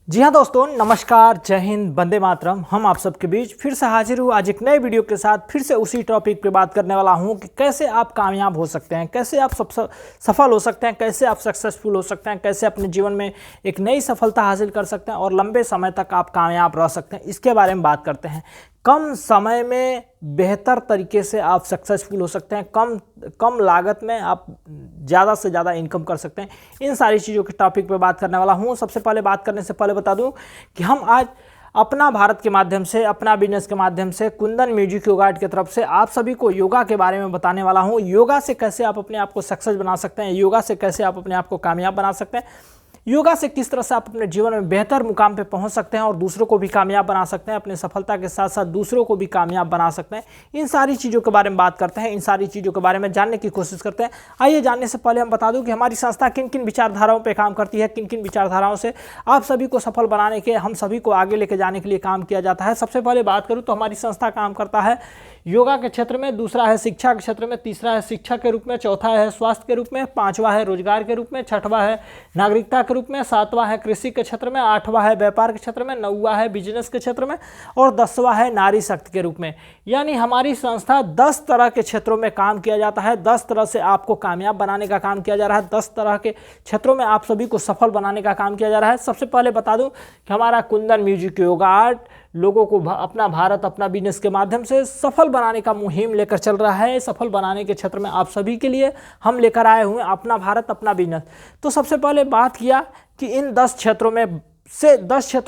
जी हाँ दोस्तों, नमस्कार, जय हिंद, वंदे मातरम। हम आप सबके बीच फिर से हाजिर हूँ आज एक नए वीडियो के साथ। फिर से उसी टॉपिक पे बात करने वाला हूँ कि कैसे आप कामयाब हो सकते हैं, कैसे आप सफल हो सकते हैं, कैसे आप सक्सेसफुल हो सकते हैं, कैसे अपने जीवन में एक नई सफलता हासिल कर सकते हैं और लंबे समय तक आप कामयाब रह सकते हैं। इसके बारे में बात करते हैं। कम समय में बेहतर तरीके से आप सक्सेसफुल हो सकते हैं, कम लागत में आप ज़्यादा से ज़्यादा इनकम कर सकते हैं। इन सारी चीज़ों के टॉपिक पे बात करने वाला हूँ। सबसे पहले बात करने से पहले बता दूँ कि हम आज अपना भारत के माध्यम से, अपना बिजनेस के माध्यम से, कुंदन म्यूजिक योगा आर्ट की तरफ से आप सभी को योगा के बारे में बताने वाला हूँ। योगा से कैसे आप अपने आप को सक्सेस बना सकते हैं, योगा से कैसे आप अपने आप को कामयाब बना सकते हैं, योगा से किस तरह से आप अपने जीवन में बेहतर मुकाम पे पहुंच सकते हैं और दूसरों को भी कामयाब बना सकते हैं, अपने सफलता के साथ साथ दूसरों को भी कामयाब बना सकते हैं। इन सारी चीज़ों के बारे में बात करते हैं, इन सारी चीज़ों के बारे में जानने की कोशिश करते हैं। आइए जानने से पहले हम बता दूं कि हमारी संस्था किन किन विचारधाराओं पर काम करती है, किन किन विचारधाराओं से आप सभी को सफल बनाने के, हम सभी को आगे लेके जाने के लिए काम किया जाता है। सबसे पहले बात करूँ तो हमारी संस्था काम करता है योगा के क्षेत्र में, दूसरा है शिक्षा के क्षेत्र में, तीसरा है शिक्षा के रूप में, चौथा है स्वास्थ्य के रूप में, पांचवा है रोजगार के रूप में, छठवां है नागरिकता के रूप में, सातवां है कृषि के क्षेत्र में, आठवां है व्यापार के क्षेत्र में, नौवां है बिजनेस के क्षेत्र में और 10वां है नारी शक्ति के रूप में। यानी हमारी संस्था 10 तरह के क्षेत्रों में काम किया जाता है। 10 तरह से आपको कामयाब बनाने का काम किया जा रहा है। 10 तरह के क्षेत्रों में आप सभी को सफल बनाने का काम किया जा रहा है। सबसे पहले बता दूं कि हमारा कुंदन म्यूजिक योगा आर्ट लोगों को अपना भारत, अपना बिजनेस के माध्यम से सफल बनाने का मुहिम लेकर चल रहा है। सफल बनाने के क्षेत्र में आप सभी के लिए हम लेकर आए हुए अपना भारत, अपना बिजनेस। तो सबसे पहले बात किया कि इन 10 क्षेत्रों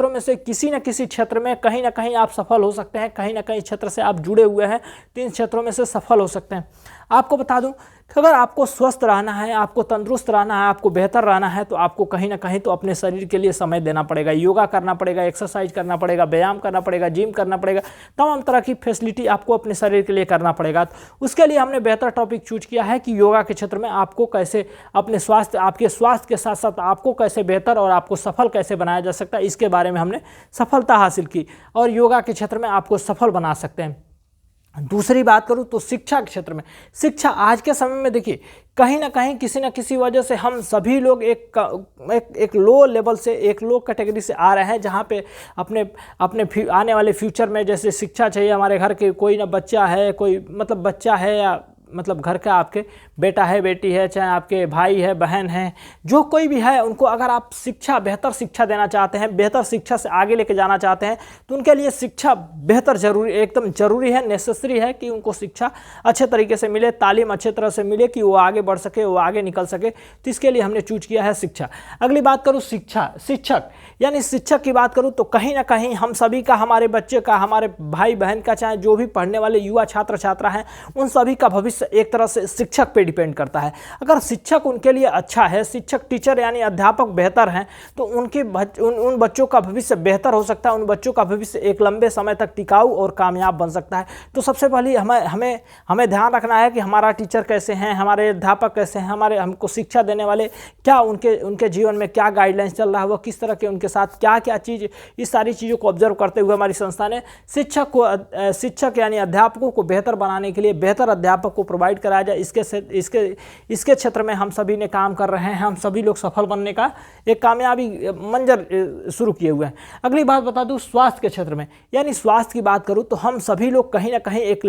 में से किसी न किसी क्षेत्र में कहीं ना कहीं आप सफल हो सकते हैं, कहीं ना कहीं क्षेत्र से आप जुड़े हुए हैं, 3 क्षेत्रों में से सफल हो सकते हैं। आपको बता दूं कि अगर आपको स्वस्थ रहना है, आपको तंदुरुस्त रहना है, आपको बेहतर रहना है, तो आपको कहीं ना कहीं तो अपने शरीर के लिए समय देना पड़ेगा। योगा करना पड़ेगा, एक्सरसाइज करना पड़ेगा, व्यायाम करना पड़ेगा, जिम करना पड़ेगा, तमाम तरह की फैसिलिटी आपको अपने शरीर के लिए करना पड़ेगा। तो उसके लिए हमने बेहतर टॉपिक चूज किया है कि योगा के क्षेत्र में आपको कैसे अपने स्वास्थ्य, आपके स्वास्थ्य के साथ साथ आपको कैसे बेहतर और आपको सफल कैसे बनाया जा सकता है, इसके बारे में हमने सफलता हासिल की और योगा के क्षेत्र में आपको सफल बना सकते हैं। दूसरी बात करूं तो शिक्षा के क्षेत्र में, शिक्षा आज के समय में देखिए कहीं ना कहीं किसी न किसी वजह से हम सभी लोग एक लो लेवल से, एक लो कैटेगरी से आ रहे हैं, जहां पे अपने आने वाले फ्यूचर में जैसे शिक्षा चाहिए। हमारे घर के कोई ना बच्चा है, कोई मतलब बच्चा है या मतलब घर का आपके बेटा है, बेटी है, चाहे आपके भाई है, बहन है, जो कोई भी है, उनको अगर आप शिक्षा, बेहतर शिक्षा देना चाहते हैं, बेहतर शिक्षा से आगे लेके जाना चाहते हैं, तो उनके लिए शिक्षा बेहतर जरूरी, एकदम जरूरी है, नेसेसरी है कि उनको शिक्षा अच्छे तरीके से मिले, तालीम अच्छे तरह से मिले कि वो आगे बढ़ सके, वो आगे निकल सके। तो इसके लिए हमने चूज किया है शिक्षा। अगली बात करूँ शिक्षक, यानी शिक्षक की बात करूँ तो कहीं ना कहीं हम सभी का, हमारे बच्चे का, हमारे भाई बहन का, चाहे जो भी पढ़ने वाले युवा छात्र छात्रा हैं, उन सभी का भविष्य एक तरह से शिक्षक पे डिपेंड करता है। अगर शिक्षक उनके लिए अच्छा है, शिक्षक टीचर यानी अध्यापक बेहतर हैं, तो उन बच्चों का भविष्य बेहतर हो सकता है, उन बच्चों का भविष्य एक लंबे समय तक टिकाऊ और कामयाब बन सकता है। तो सबसे पहले हमें ध्यान रखना है कि हमारा टीचर कैसे हैं, हमारे अध्यापक कैसे हैं, हमको शिक्षा देने वाले क्या, उनके जीवन में क्या गाइडलाइंस चल रहा है, वह किस तरह के उनके साथ क्या क्या चीज़, इस सारी चीज़ों को ऑब्जर्व करते हुए हमारी संस्था ने शिक्षक यानी अध्यापकों को बेहतर बनाने के लिए बेहतर अध्यापक को प्रोवाइड कराया जाए। इसके क्षेत्र में हम सभी ने काम कर रहे हैं। हम सभी लोग सफल बनने का एक कामयाबी मंजर शुरू किए हुए हैं। अगली बात बता दूं स्वास्थ्य के क्षेत्र में, यानी स्वास्थ्य की बात करूं तो हम सभी लोग कहीं ना कहीं एक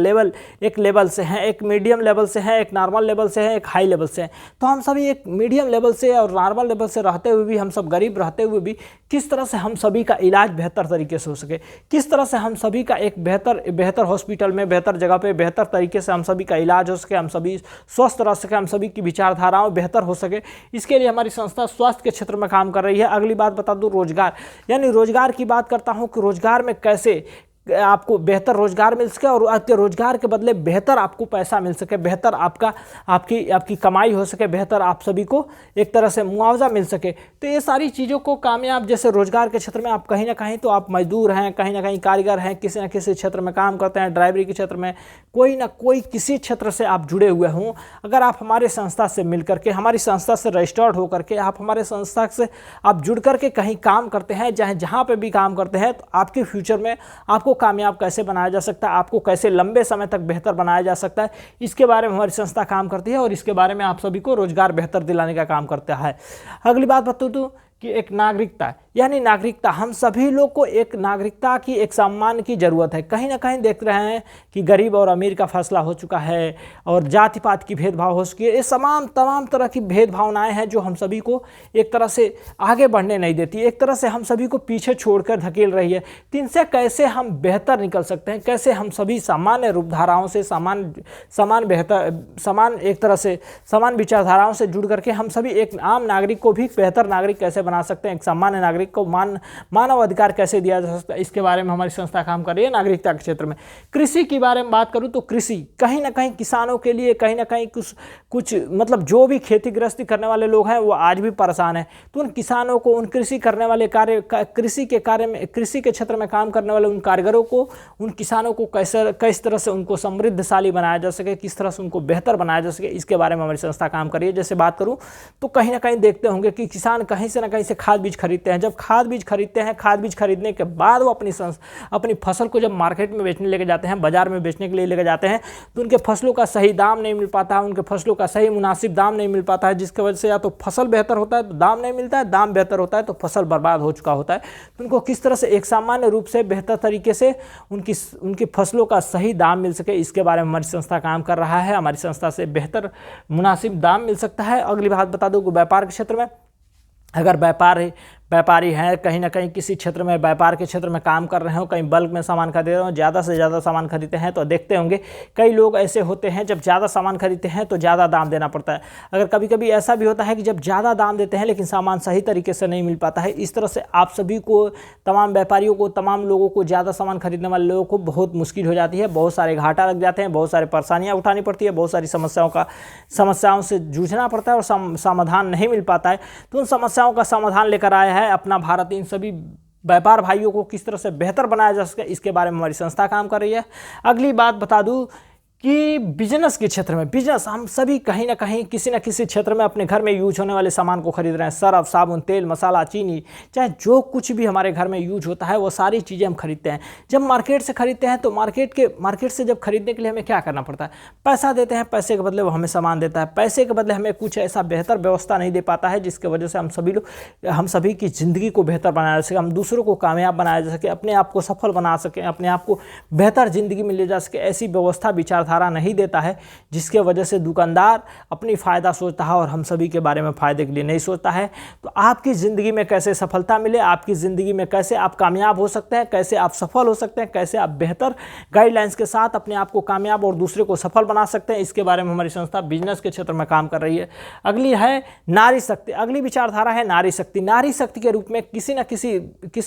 लेवल से हैं, एक मीडियम लेवल से हैं, एक नॉर्मल लेवल से हैं, एक हाई लेवल से हैं। तो हम सभी एक मीडियम लेवल से और नॉर्मल लेवल से रहते हुए भी, हम सब गरीब रहते हुए भी, किस तरह से हम सभी का इलाज बेहतर तरीके से हो सके, किस तरह से हम सभी का एक बेहतर हॉस्पिटल में, बेहतर जगह पे, बेहतर तरीके से हम सभी का इलाज हो सके, हम सभी स्वस्थ रह सके, हम सभी की विचारधाराएं बेहतर हो सके, इसके लिए हमारी संस्था स्वास्थ्य के क्षेत्र में काम कर रही है। अगली बात बता दूं रोजगार, यानी रोजगार की बात करता हूं कि रोजगार में कैसे आपको बेहतर रोजगार मिल सके और आपके रोजगार के बदले बेहतर आपको पैसा मिल सके, बेहतर आपकी कमाई हो सके, बेहतर आप सभी को एक तरह से मुआवजा मिल सके। तो ये सारी चीज़ों को कामयाब, जैसे रोजगार के क्षेत्र में आप कहीं ना कहीं तो आप मजदूर हैं, कहीं ना कहीं कारीगर हैं, किसी न किसी क्षेत्र में काम करते हैं, ड्राइवरी के क्षेत्र में, कोई ना कोई किसी क्षेत्र से आप जुड़े हुए हों, अगर आप हमारे संस्था से मिल करके, हमारी संस्था से रजिस्टर्ड होकर के, आप हमारे संस्था से आप जुड़ करके कहीं काम करते हैं, चाहे जहाँ पर भी काम करते हैं, तो आपके फ्यूचर में आपको कामयाब कैसे बनाया जा सकता है, आपको कैसे लंबे समय तक बेहतर बनाया जा सकता है, इसके बारे में हमारी संस्था काम करती है और इसके बारे में आप सभी को रोजगार बेहतर दिलाने का काम करता है। अगली बात बता दूं कि एक नागरिकता, यानी नागरिकता। हम सभी लोग को एक नागरिकता की, एक सम्मान की ज़रूरत है। कहीं ना कहीं देख रहे हैं कि गरीब और अमीर का फैसला हो चुका है और जाति पात की भेदभाव हो चुकी है। ये तमाम तरह की भेदभावनाएं हैं जो हम सभी को एक तरह से आगे बढ़ने नहीं देती, एक तरह से हम सभी को पीछे छोड़कर धकेल रही है। तो इनसे कैसे हम बेहतर निकल सकते हैं, कैसे हम सभी सामान्य रूपधाराओं से समान एक तरह से समान विचारधाराओं से जुड़ करके हम सभी एक आम नागरिक को भी बेहतर नागरिक कैसे बना सकते हैं, एक सामान्य नागरिक को मानव अधिकार कैसे दिया जा सकता है, इसके बारे में हमारी संस्था काम कर रही है नागरिकता के क्षेत्र में। कृषि के बारे में बात करूं तो कृषि कहीं ना कहीं किसानों के लिए कहीं ना कहीं कुछ मतलब जो भी खेती गृहस्थी करने वाले लोग हैं वो आज भी परेशान हैं। तो उन किसानों को, उन कृषि करने वाले कृषि के क्षेत्र में काम करने वाले उन कारीगरों को, उन किसानों को किस तरह से उनको समृद्धशाली बनाया जा सके, किस तरह से उनको बेहतर बनाया जा सके, इसके बारे में हमारी संस्था काम कर रही है। जैसे बात करूं तो कहीं ना कहीं देखते होंगे कि किसान कहीं से ना कहीं से खाद बीज खरीदते हैं। जब खाद बीज खरीदते हैं, खाद बीज खरीदने के बाद वो अपनी फसल को जब मार्केट में बेचने लेके जाते हैं, बाजार में बेचने के लिए लेके जाते हैं, तो उनके फसलों का सही दाम नहीं मिल पाता है, उनके फसलों का सही मुनासिब दाम नहीं मिल पाता है, जिसकी वजह से या तो फसल बेहतर होता है तो दाम नहीं मिलता है, दाम बेहतर होता है तो फसल बर्बाद हो चुका होता है। तो उनको किस तरह से एक सामान्य रूप से बेहतर तरीके से उनकी फसलों का सही दाम मिल सके, इसके बारे में हमारी संस्था काम कर रहा है। हमारी संस्था से बेहतर मुनासिब दाम मिल सकता है। अगली बात बता दूं, व्यापार के क्षेत्र में अगर व्यापारी हैं, कहीं ना कहीं किसी क्षेत्र में व्यापार के क्षेत्र में काम कर रहे हो, कहीं बल्क में सामान खरीद रहे हो, ज़्यादा से ज़्यादा सामान खरीदते हैं, तो देखते होंगे कई लोग ऐसे होते हैं जब ज़्यादा सामान खरीदते हैं तो ज़्यादा दाम देना पड़ता है। अगर कभी कभी ऐसा भी होता है कि जब ज़्यादा दाम देते हैं लेकिन सामान सही तरीके से नहीं मिल पाता है। इस तरह से आप सभी को, तमाम व्यापारियों को, तमाम लोगों को, ज़्यादा सामान खरीदने वाले लोगों को बहुत मुश्किल हो जाती है, बहुत सारे घाटा लग जाते हैं, बहुत सारी परेशानियाँ उठानी पड़ती है, बहुत सारी समस्याओं से जूझना पड़ता है और समाधान नहीं मिल पाता है। तो उन समस्याओं का समाधान लेकर आया है अपना भारत। इन सभी व्यापार भाइयों को किस तरह से बेहतर बनाया जा सके, इसके बारे में हमारी संस्था काम कर रही है। अगली बात बता दूं कि बिजनेस के क्षेत्र में, बिजनेस हम सभी कहीं ना कहीं किसी न किसी क्षेत्र में अपने घर में यूज होने वाले सामान को खरीद रहे हैं। सर्फ, साबुन, तेल, मसाला, चीनी, चाहे जो कुछ भी हमारे घर में यूज होता है वो सारी चीज़ें हम खरीदते हैं। जब मार्केट से खरीदते हैं तो मार्केट से जब खरीदने के लिए हमें क्या करना पड़ता है, पैसा देते हैं, पैसे के बदले वो हमें सामान देता है, पैसे के बदले हमें कुछ ऐसा बेहतर व्यवस्था नहीं दे पाता है जिसकी वजह से हम सभी की ज़िंदगी को बेहतर बनाया जा सके, हम दूसरों को कामयाब बनाया जा सके, अपने आप को सफल बना सकें, अपने आप को बेहतर ज़िंदगी में ले जा सके। ऐसी व्यवस्था विचारधारा नहीं देता है, जिसके वजह से दुकानदार अपनी फ़ायदा सोचता है और हम सभी के बारे में फ़ायदे के लिए नहीं सोचता है। तो आपकी ज़िंदगी में कैसे सफलता मिले, आपकी ज़िंदगी में कैसे आप कामयाब हो सकते हैं, कैसे आप सफल हो सकते हैं, कैसे आप बेहतर गाइडलाइंस के साथ अपने आप को कामयाब और दूसरे को सफल बना सकते हैं, इसके बारे में हमारी संस्था बिजनेस के क्षेत्र में काम कर रही है। अगली है नारी शक्ति। अगली विचारधारा है नारी शक्ति। नारी शक्ति के रूप में किसी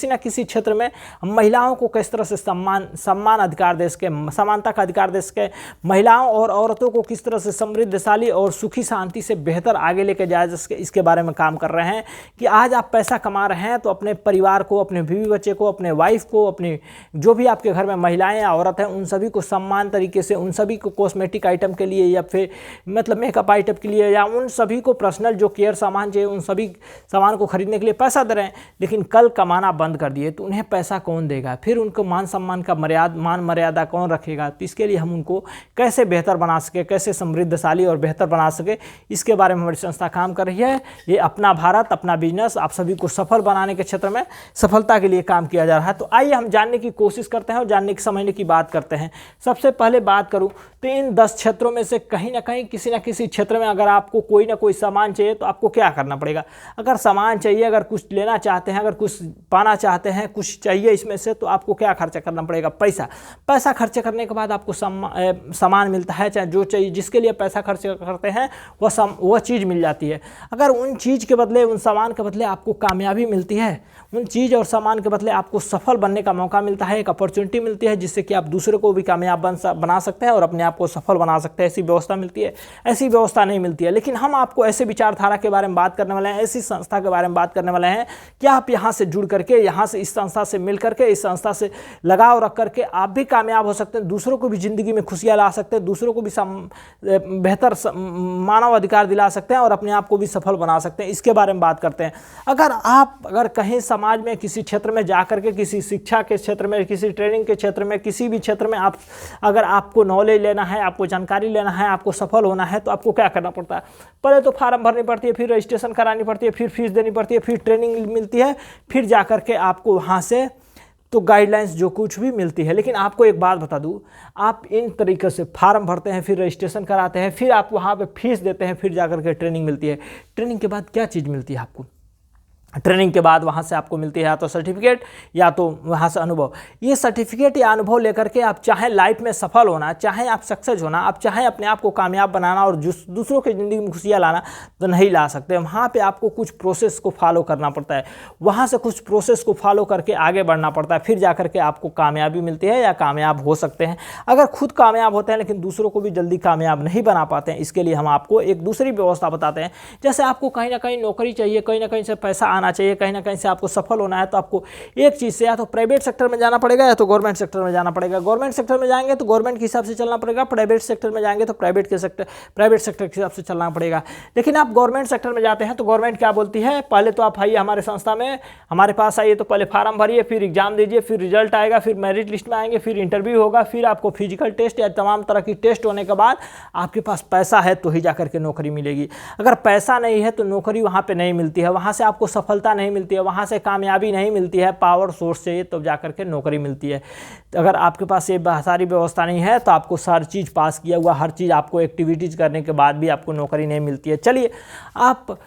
न किसी क्षेत्र में महिलाओं को किस तरह से सम्मान अधिकार दे सके, समानता का अधिकार दे सके, महिलाओं और औरतों को किस तरह से समृद्धशाली और सुखी शांति से बेहतर आगे लेके जाया जा सके, इसके बारे में काम कर रहे हैं। कि आज आप पैसा कमा रहे हैं तो अपने परिवार को, अपने बीवी बच्चे को, अपने वाइफ को, अपने जो भी आपके घर में महिलाएं या औरत हैं उन सभी को सम्मान तरीके से, उन सभी को कॉस्मेटिक आइटम के लिए या फिर मतलब मेकअप आइटम के लिए या उन सभी को पर्सनल जो केयर सामान चाहिए उन सभी सामान को खरीदने के लिए पैसा दे रहे हैं, लेकिन कल कमाना बंद कर दिए तो उन्हें पैसा कौन देगा, फिर उनको मान सम्मान का मान मर्यादा कौन रखेगा। तो इसके लिए हम उनको कैसे बेहतर बना सके, कैसे समृद्धशाली और बेहतर बना सके, इसके बारे में हमारी संस्था काम कर रही है। ये अपना भारत, अपना बिजनेस, आप सभी को सफल बनाने के क्षेत्र में सफलता के लिए काम किया जा रहा है। तो आइए हम जानने की कोशिश करते हैं और जानने की समझने की बात करते हैं। सबसे पहले बात करूं तो इन 10 क्षेत्रों में से कहीं ना कहीं किसी न किसी क्षेत्र में अगर आपको कोई ना कोई सामान चाहिए तो आपको क्या करना पड़ेगा। अगर सामान चाहिए, अगर कुछ लेना चाहते हैं, अगर कुछ पाना चाहते हैं, कुछ चाहिए इसमें से, तो आपको क्या खर्चा करना पड़ेगा, पैसा खर्च करने के बाद आपको सामान मिलता है, चाहे जो चाहिए जिसके लिए पैसा खर्च करते हैं वह चीज़ मिल जाती है। अगर उन चीज़ के बदले, उन सामान के बदले आपको कामयाबी मिलती है, उन चीज़ और सामान के बदले आपको सफल बनने का मौका मिलता है, एक अपॉर्चुनिटी मिलती है जिससे कि आप दूसरे को भी कामयाब बना सकते हैं और अपने आप को सफल बना सकते हैं, ऐसी व्यवस्था मिलती है। ऐसी व्यवस्था नहीं मिलती है। लेकिन हम आपको ऐसे विचारधारा के बारे में बात करने वाले हैं, ऐसी संस्था के बारे में बात करने वाले हैं कि आप यहाँ से जुड़ करके, यहाँ से इस संस्था से मिल करके, इस संस्था से लगाव रख करके आप भी कामयाब हो सकते हैं, दूसरों को भी ज़िंदगी में खुशियाँ ला सकते हैं, दूसरों को भी बेहतर मानव अधिकार दिला सकते हैं और अपने आप को भी सफल बना सकते हैं। इसके बारे में बात करते हैं। अगर कहीं समाज में किसी क्षेत्र में जा करके, किसी शिक्षा के क्षेत्र में, किसी ट्रेनिंग के क्षेत्र में, किसी भी क्षेत्र में अगर आपको नॉलेज लेना है, आपको जानकारी लेना है, आपको सफल होना है, तो आपको क्या करना पड़ता है? पहले तो फार्म भरनी पड़ती है, फिर रजिस्ट्रेशन करानी पड़ती है, फिर फीस देनी पड़ती है, फिर ट्रेनिंग मिलती है, फिर जा करके आपको वहाँ से तो गाइडलाइंस जो कुछ भी मिलती है। लेकिन आपको एक बात बता दूं, आप इन तरीके से फार्म भरते हैं, फिर रजिस्ट्रेशन कराते हैं, फिर आप वहाँ पे फीस देते हैं, फिर जाकर के ट्रेनिंग मिलती है। ट्रेनिंग के बाद क्या चीज़ मिलती है आपको? ट्रेनिंग के बाद वहाँ से आपको मिलती है या तो सर्टिफिकेट या तो वहाँ से अनुभव। ये सर्टिफिकेट या अनुभव लेकर के आप चाहे लाइफ में सफल होना, चाहे आप सक्सेस होना, आप चाहे अपने आप को कामयाब बनाना और दूसरों की ज़िंदगी में खुशियाँ लाना, तो नहीं ला सकते। वहाँ पे आपको कुछ प्रोसेस को फॉलो करना पड़ता है, वहाँ से कुछ प्रोसेस को फॉलो करके आगे बढ़ना पड़ता है, फिर जा करके आपको कामयाबी मिलती है या कामयाब हो सकते हैं। अगर खुद कामयाब होते हैं लेकिन दूसरों को भी जल्दी कामयाब नहीं बना पाते हैं, इसके लिए हम आपको एक दूसरी व्यवस्था बताते हैं। जैसे आपको कहीं ना कहीं नौकरी चाहिए, कहीं ना कहीं से पैसा आना चाहिए, कहीं ना कहीं से आपको सफल होना है, तो आपको एक चीज़ से या तो प्राइवेट सेक्टर में जाना पड़ेगा या तो गवर्नमेंट सेक्टर में जाना पड़ेगा। गवर्नमेंट सेक्टर में जाएंगे तो गवर्नमेंट के हिसाब से चलना पड़ेगा, प्राइवेट सेक्टर में जाएंगे तो प्राइवेट सेक्टर के हिसाब से चलना पड़ेगा। लेकिन आप गवर्नमेंट सेक्टर में जाते हैं तो गवर्नमेंट क्या बोलती है, पहले तो आप आइए हमारे संस्था में, हमारे पास आइए, तो पहले फार्म भरिए, फिर एग्जाम दीजिए, फिर रिजल्ट आएगा, फिर मेरिट लिस्ट में आएंगे, फिर इंटरव्यू होगा, फिर आपको फिजिकल टेस्ट या तमाम तरह की टेस्ट होने के बाद आपके पास पैसा है तो ही जाकर के नौकरी मिलेगी। अगर पैसा नहीं है तो नौकरी वहाँ पे नहीं मिलती है, वहाँ से आपको सफलता नहीं मिलती है, वहाँ से कामयाबी नहीं मिलती है। पावर सोर्स चाहिए तब जाकर के नौकरी मिलती है। अगर आपके पास ये सारी व्यवस्था नहीं है तो आपको हर चीज़ पास किया हुआ, हर चीज़ आपको एक्टिविटीज़ करने के बाद भी आपको नौकरी नहीं मिलती है। चलिए, आप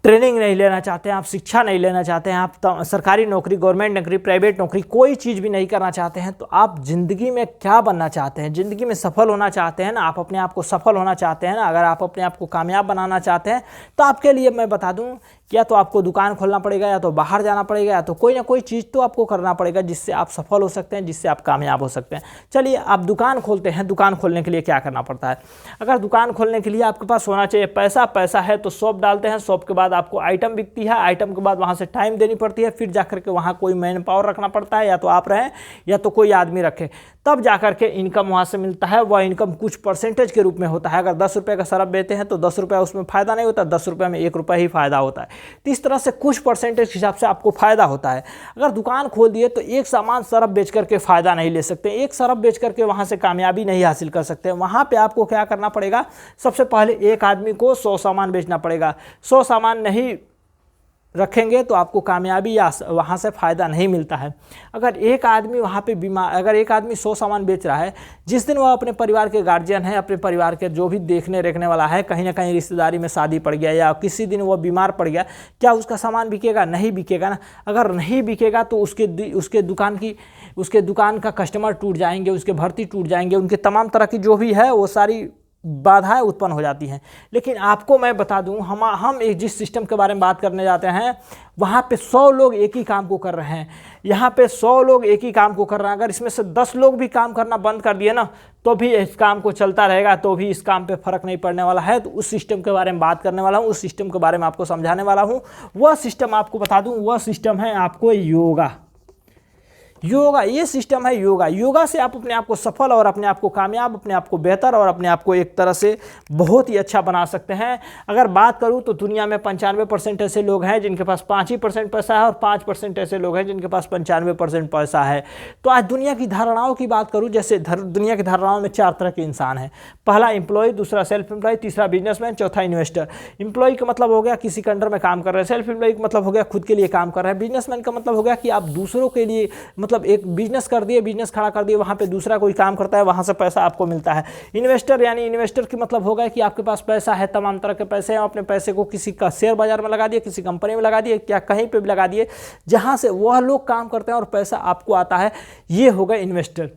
ट्रेनिंग नहीं लेना चाहते हैं, आप शिक्षा नहीं लेना चाहते हैं, आप सरकारी नौकरी, गवर्नमेंट नौकरी, प्राइवेट नौकरी, कोई चीज़ भी नहीं करना चाहते हैं, तो आप ज़िंदगी में क्या बनना चाहते हैं? ज़िंदगी में सफल होना चाहते हैं ना, आप अपने आप को सफल होना चाहते हैं ना, अगर आप अपने आप को कामयाब बनाना चाहते हैं, तो आपके लिए मैं बता दूं, या तो आपको दुकान खोलना पड़ेगा, या तो बाहर जाना पड़ेगा, या तो कोई ना कोई चीज़ तो आपको करना पड़ेगा जिससे आप सफल हो सकते हैं, जिससे आप कामयाब हो सकते हैं। चलिए, आप दुकान खोलते हैं, दुकान खोलने के लिए क्या करना पड़ता है? अगर दुकान खोलने के लिए आपके पास होना चाहिए पैसा, पैसा है तो शॉप डालते हैं, शॉप के बाद आपको आइटम बिकती है, आइटम के बाद वहाँ से टाइम देनी पड़ती है, फिर जाकर के वहाँ कोई मैन पावर रखना पड़ता है, या तो आप रहें या तो कोई आदमी रखे, तब जाकर के इनकम वहाँ से मिलता है। वह इनकम कुछ परसेंटेज के रूप में होता है। अगर 10 रुपये का सरफ बेचते हैं तो 10 रुपये उसमें फ़ायदा नहीं होता, 10 रुपये में 1 रुपये ही फ़ायदा होता है। तो इस तरह से कुछ परसेंटेज के हिसाब से आपको फ़ायदा होता है। अगर दुकान खोल दिए तो एक सामान सरफ बेच करके फ़ायदा नहीं ले सकते, एक सरफ बेच करके वहाँ से कामयाबी नहीं हासिल कर सकते। वहाँ पर आपको क्या करना पड़ेगा? सबसे पहले एक आदमी को 100 सामान बेचना पड़ेगा। 100 सामान नहीं रखेंगे तो आपको कामयाबी या वहाँ से फ़ायदा नहीं मिलता है। अगर एक आदमी वहाँ पे बीमार, अगर एक आदमी 100 सामान बेच रहा है, जिस दिन वह अपने परिवार के गार्जियन है, अपने परिवार के जो भी देखने रेखने वाला है, कहीं ना कहीं रिश्तेदारी में शादी पड़ गया या किसी दिन वह बीमार पड़ गया, क्या उसका सामान बिकेगा? नहीं बिकेगा ना। अगर नहीं बिकेगा तो उसके दुकान का कस्टमर टूट जाएंगे, उसके भर्ती टूट जाएंगे, उनके तमाम तरह की जो भी है वो सारी बाधाएं उत्पन्न हो जाती हैं। लेकिन आपको मैं बता दूं, हम एक जिस सिस्टम के बारे में बात करने जाते हैं, वहाँ पे 100 लोग एक ही काम को कर रहे हैं, यहाँ पे 100 लोग एक ही काम को कर रहे हैं। अगर इसमें से 10 लोग भी काम करना बंद कर दिए ना, तो भी इस काम को चलता रहेगा, तो भी इस काम पे फ़र्क नहीं पड़ने वाला है। तो उस सिस्टम के बारे में बात करने वाला हूँ, उस सिस्टम के बारे में आपको समझाने वाला हूँ। वह सिस्टम आपको बता दूँ, वह सिस्टम है आपको योगा। योगा, ये सिस्टम है योगा। योगा से आप अपने आप को सफल और अपने आप को कामयाब, अपने आप को बेहतर और अपने आप को एक तरह से बहुत ही अच्छा बना सकते हैं। अगर बात करूं तो दुनिया में 95% ऐसे लोग हैं जिनके पास 5% पैसा है और 5% ऐसे लोग हैं जिनके पास 95% पैसा है। तो आज दुनिया की धारणाओं की बात करूँ, जैसे दुनिया की धारणाओं में 4 तरह के इंसान हैं। पहला एम्प्लॉय, दूसरा सेल्फ एम्प्लॉय, तीसरा बिजनेसमैन, चौथा इन्वेस्टर। एम्प्लॉय का मतलब हो गया किसी के अंडर में काम कर रहे हैं, सेल्फ एम्प्लॉय का मतलब हो गया खुद के लिए काम कर रहे हैं, बिजनेसमैन का मतलब हो गया कि आप दूसरों के लिए, मतलब एक बिजनेस कर दिए, बिजनेस खड़ा कर दिए, वहाँ पे दूसरा कोई काम करता है, वहाँ से पैसा आपको मिलता है। इन्वेस्टर, यानी इन्वेस्टर की मतलब होगा कि आपके पास पैसा है, तमाम तरह के पैसे हैं, अपने पैसे को किसी का शेयर बाजार में लगा दिए, किसी कंपनी में लगा दिए, क्या कहीं पे भी लगा दिए, जहाँ से वह लोग काम करते हैं और पैसा आपको आता है, ये होगा इन्वेस्टर।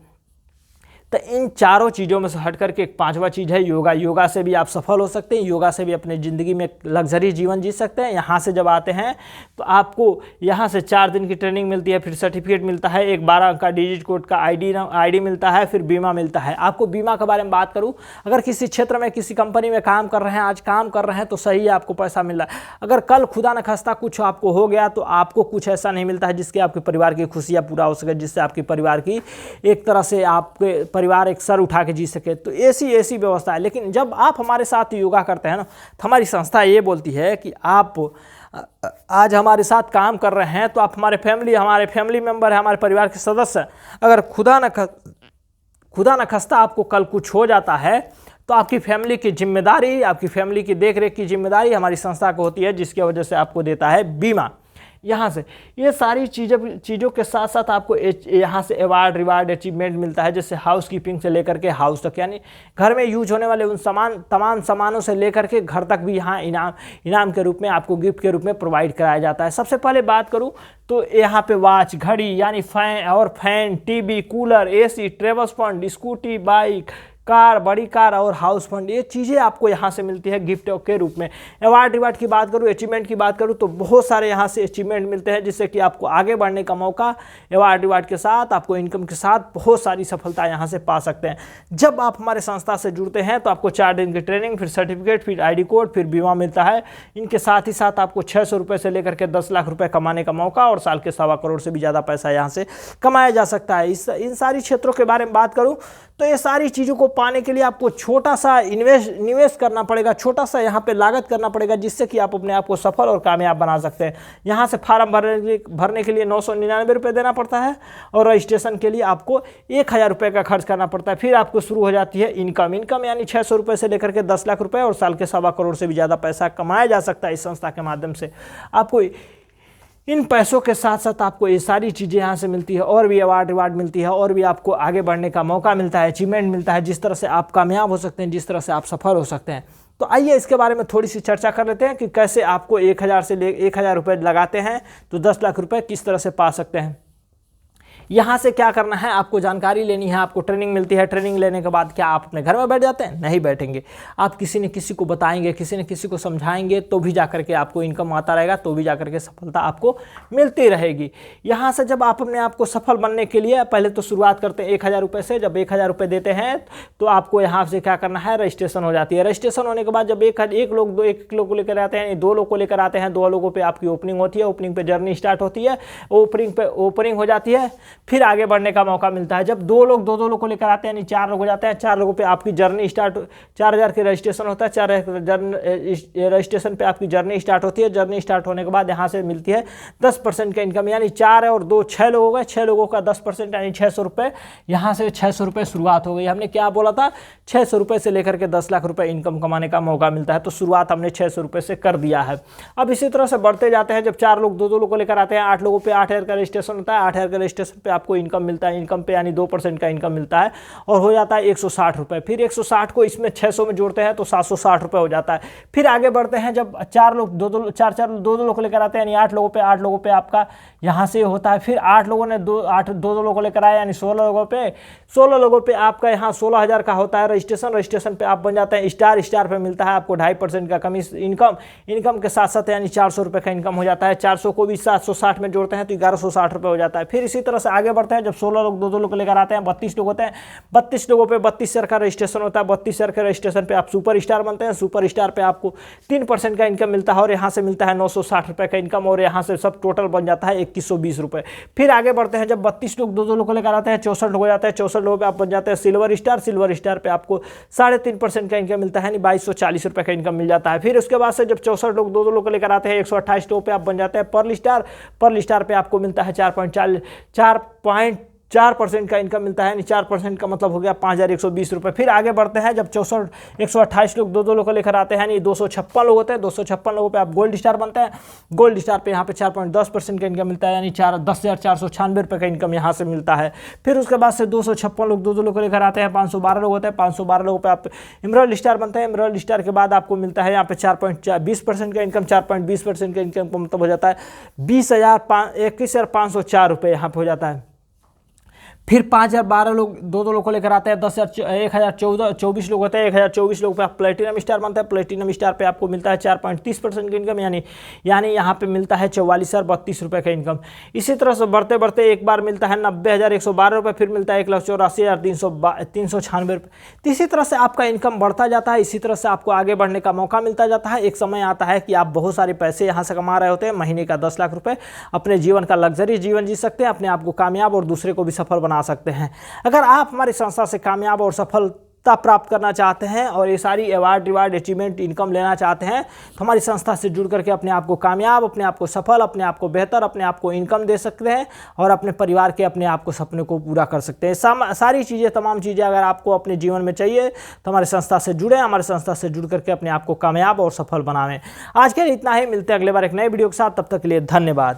तो इन चारों चीज़ों में से हट करके एक 5वां चीज़ है योगा। योगा से भी आप सफल हो सकते हैं, योगा से भी अपने ज़िंदगी में लग्जरी जीवन जी सकते हैं। यहाँ से जब आते हैं तो आपको यहाँ से 4 दिन की ट्रेनिंग मिलती है, फिर सर्टिफिकेट मिलता है, एक 12 अंक का डिजिट कोड का आईडी मिलता है, फिर बीमा मिलता है। आपको बीमा के बारे में बात करूँ, अगर किसी क्षेत्र में किसी कंपनी में काम कर रहे हैं, आज काम कर रहे हैं, तो सही आपको पैसा मिल रहा है। अगर कल खुदा न खास्ता कुछ आपको हो गया तो आपको कुछ ऐसा नहीं मिलता है जिसके आपके परिवार की खुशियाँ पूरा हो सके, जिससे आपके परिवार की एक तरह से आपके परिवार एक सर उठा के जी सके। तो ऐसी व्यवस्था है। लेकिन जब आप हमारे साथ योगा करते हैं ना, तो हमारी संस्था ये बोलती है कि आप आज हमारे साथ काम कर रहे हैं तो आप हमारे फैमिली मेंबर है, हमारे परिवार के सदस्य, अगर खुदा न खास्ता आपको कल कुछ हो जाता है तो आपकी फैमिली की जिम्मेदारी, आपकी फैमिली की देखरेख की जिम्मेदारी हमारी संस्था को होती है, जिसकी वजह से आपको देता है बीमा। यहाँ से ये सारी चीज़ों के साथ साथ आपको यहाँ से अवार्ड, रिवार्ड, अचीवमेंट मिलता है, जैसे हाउस कीपिंग से लेकर के हाउस तक, यानी घर में यूज होने वाले उन तमाम सामानों से लेकर के घर तक भी यहाँ इनाम के रूप में आपको गिफ्ट के रूप में प्रोवाइड कराया जाता है। सबसे पहले बात करूँ तो यहाँ पे वॉच, घड़ी, यानी fan, TV, cooler, AC, travels fund, scooty, bike, car, बड़ी कार और हाउस फंड, ये चीज़ें आपको यहाँ से मिलती है गिफ्ट के रूप में। अवार्ड रिवार्ड की बात करूँ, अचीवमेंट की बात करूँ तो बहुत सारे यहाँ से अचीवमेंट मिलते हैं, जिससे कि आपको आगे बढ़ने का मौका, अवार्ड रिवार्ड के साथ आपको इनकम के साथ बहुत सारी सफलता यहाँ से पा सकते हैं। जब आप हमारे संस्था से जुड़ते हैं तो आपको 4 दिन की ट्रेनिंग, फिर सर्टिफिकेट, फिर ID कोड, फिर बीमा मिलता है। इनके साथ ही साथ आपको 600 रुपये से लेकर के 10 लाख रुपये कमाने का मौका और साल के 1.25 करोड़ से भी ज़्यादा पैसा यहाँ से कमाया जा सकता है। इन सारी क्षेत्रों के बारे में बात करूँ तो ये सारी चीज़ों को पाने के लिए आपको छोटा सा निवेश करना पड़ेगा, छोटा सा यहाँ पे लागत करना पड़ेगा, जिससे कि आप अपने आप को सफल और कामयाब बना सकते हैं। यहाँ से फार्म भरने के लिए 999 रुपये देना पड़ता है और रजिस्ट्रेशन के लिए आपको 1000 रुपये का खर्च करना पड़ता है। फिर आपको शुरू हो जाती है इनकम, यानी 600 रुपये से लेकर के 10 लाख रुपये और साल के 1.25 करोड़ से भी ज़्यादा पैसा कमाया जा सकता है इस संस्था के माध्यम से। आपको इन पैसों के साथ साथ आपको ये सारी चीज़ें यहाँ से मिलती है, और भी अवार्ड रिवार्ड मिलती है, और भी आपको आगे बढ़ने का मौका मिलता है, अचीवमेंट मिलता है, जिस तरह से आप कामयाब हो सकते हैं, जिस तरह से आप सफल हो सकते हैं। तो आइए इसके बारे में थोड़ी सी चर्चा कर लेते हैं कि कैसे आपको 1000 रुपये लगाते हैं तो 10 लाख रुपये किस तरह से पा सकते हैं। यहाँ से क्या करना है, आपको जानकारी लेनी है, आपको ट्रेनिंग मिलती है। ट्रेनिंग लेने के बाद क्या आप अपने घर में बैठ जाते हैं? नहीं बैठेंगे। आप किसी न किसी को बताएंगे, किसी न किसी को समझाएंगे, तो भी जाकर के आपको इनकम आता रहेगा, तो भी जाकर के सफलता आपको मिलती रहेगी। यहाँ से जब आप अपने आप को सफल बनने के लिए पहले तो शुरुआत करते हैं 1000 रुपये से। जब 1000 रुपये देते हैं तो आपको यहाँ से क्या करना है, रजिस्ट्रेशन हो जाती है। रजिस्ट्रेशन होने के बाद जब एक लोग को लेकर आते हैं, 2 लोग को लेकर आते हैं, 2 लोगों पर आपकी ओपनिंग होती है, ओपनिंग पर जर्नी स्टार्ट होती है, ओपनिंग हो जाती है, फिर आगे बढ़ने का मौका मिलता है। जब 2 लोग को लेकर आते हैं, यानी 4 लोग हो जाते हैं, 4 लोगों पे आपकी जर्नी स्टार्ट, 4000 की रजिस्ट्रेशन होता है, 4000 रजिस्ट्रेशन पे आपकी जर्नी स्टार्ट होती है। जर्नी स्टार्ट होने के बाद यहाँ से मिलती है 10% का इनकम, यानी 4 और 2 6 लोग हो गए, 6 लोगों का 10% यानी 600 रुपये। यहाँ से 600 रुपये शुरुआत हो गई। हमने क्या बोला था, 600 रुपये से लेकर के 10 लाख रुपये इनकम कमाने का मौका मिलता है। तो शुरुआत हमने 600 रुपये से कर दिया है। अब इसी तरह से बढ़ते जाते हैं। जब 4 लोग 2 लोग को लेकर आते हैं, 8 लोगों पे 8000 का रजिस्ट्रेशन होता है। 8000 का रजिस्ट्रेशन पे आपको इनकम मिलता है, इनकम पे यानी 2% का इनकम मिलता है और हो जाता है 160 रुपये। फिर 160 को इसमें 600 में जोड़ते हैं तो 760 रुपये हो जाता है। फिर आगे बढ़ते हैं। जब 4 लोग 2 लोग को लेकर आते हैं, यानी 8 लोगों पे आपका यहाँ से होता है। फिर 8 लोगों ने 2 लोगों को लेकर आया, यानी 16 लोगों पे आपका यहाँ 16000 का होता है रजिस्ट्रेशन पे आप बन जाते हैं स्टार पे मिलता है आपको 2.5% का कमीशन इनकम के साथ साथ, यानी 400 रुपये का इनकम हो जाता है। 400 को भी 760 में जोड़ते हैं तो 1160 रुपये हो जाता है। फिर इसी तरह से आगे बढ़ते हैं। जब 16 लोग 2 लोग को लेकर आते हैं, 32 लोग होते हैं, 32 लोगों पे 32,000 का रजिस्ट्रेशन होता है। 32,000 के रजिस्ट्रेशन पे आप सुपर स्टार बनते हैं। सुपर स्टार पे आपको 3% का इनकम मिलता है और यहाँ से मिलता है 960 रुपये का इनकम, और यहाँ से सब टोटल बन जाता है 2120 रुपये। फिर आगे बढ़ते हैं। जब 32 लोग 2 लोग को लेकर आते हैं, 64 लोग हो जाते हैं। 64 लोगों पे आप बन जाते हैं सिल्वर स्टार पे आपको 3.5% का इनकम मिलता है, यानी 2240 रुपये का इनकम मिल जाता है। फिर उसके बाद से जब 64 लोग 2 लोग को लेकर आते हैं, 128 लोगों पे आप बन जाते हैं पर्ल स्टार पे आपको मिलता है 4% का इनकम मिलता है, यानी 4% का मतलब हो गया 5120 रुपये। फिर आगे बढ़ते हैं। जब 128 लोग 2 लोग को लेकर आते हैं, यानी 256 लोग होते हैं। 256 लोगों पे आप गोल्ड स्टार बनते हैं। गोल्ड स्टार पे यहाँ पे 4.10% का इनकम मिलता है, यानी 10,496 रुपये का इनकम यहाँ से मिलता है। फिर उसके बाद से 256 लोग 2 लोग को लेकर आते हैं, 512 लोग होते हैं। 512 लोगों पे आप इमराल्ड स्टार बनते हैं। इमराल्ड स्टार के बाद आपको मिलता है यहाँ पे 4.20% का इनकम। 4.20% का इनकम का मतलब हो जाता है 21,504 रुपये यहाँ पे हो जाता है। फिर 5012 लोग 2 लोग को लेकर आते हैं। 10,024 लोग होते हैं। 1024 लोग पे आप प्लेटिनम स्टार बनता है। प्लेटिनम स्टार पे आपको मिलता है 4.30% का इनकम, यानी यहाँ पे मिलता है 44,032 रुपये का इनकम। इसी तरह से बढ़ते बढ़ते एक बार मिलता है 90,112 रुपये, फिर मिलता है 1,84,396 रुपये। तो इसी तरह से आपका इनकम बढ़ता जाता है। इसी तरह से आपको आगे बढ़ने का मौका मिलता जाता है। एक समय आता है कि आप बहुत सारे पैसे यहाँ से कमा रहे होते हैं, महीने का 10 लाख रुपये, अपने जीवन का लग्जरी जीवन जी सकते हैं, अपने आप को कामयाब और दूसरे को भी सफल बना बना सकते हैं। अगर आप हमारी संस्था से कामयाब और सफलता प्राप्त करना चाहते हैं और ये सारी अवार्ड रिवार्ड अचीवमेंट इनकम लेना चाहते हैं तो हमारी संस्था से जुड़ करके अपने आप को कामयाब, अपने आप को सफल, अपने आप को बेहतर, अपने आप को इनकम दे सकते हैं और अपने परिवार के अपने आप को सपने को पूरा कर सकते हैं। सारी चीज़ें, तमाम चीज़ें अगर आपको अपने जीवन में चाहिए तो हमारे संस्था से जुड़ें, हमारे संस्था से जुड़ करके अपने आप को कामयाब और सफल बनाएं। आज के लिए इतना ही, मिलते हैं अगले बार एक नए वीडियो के साथ, तब तक के लिए धन्यवाद।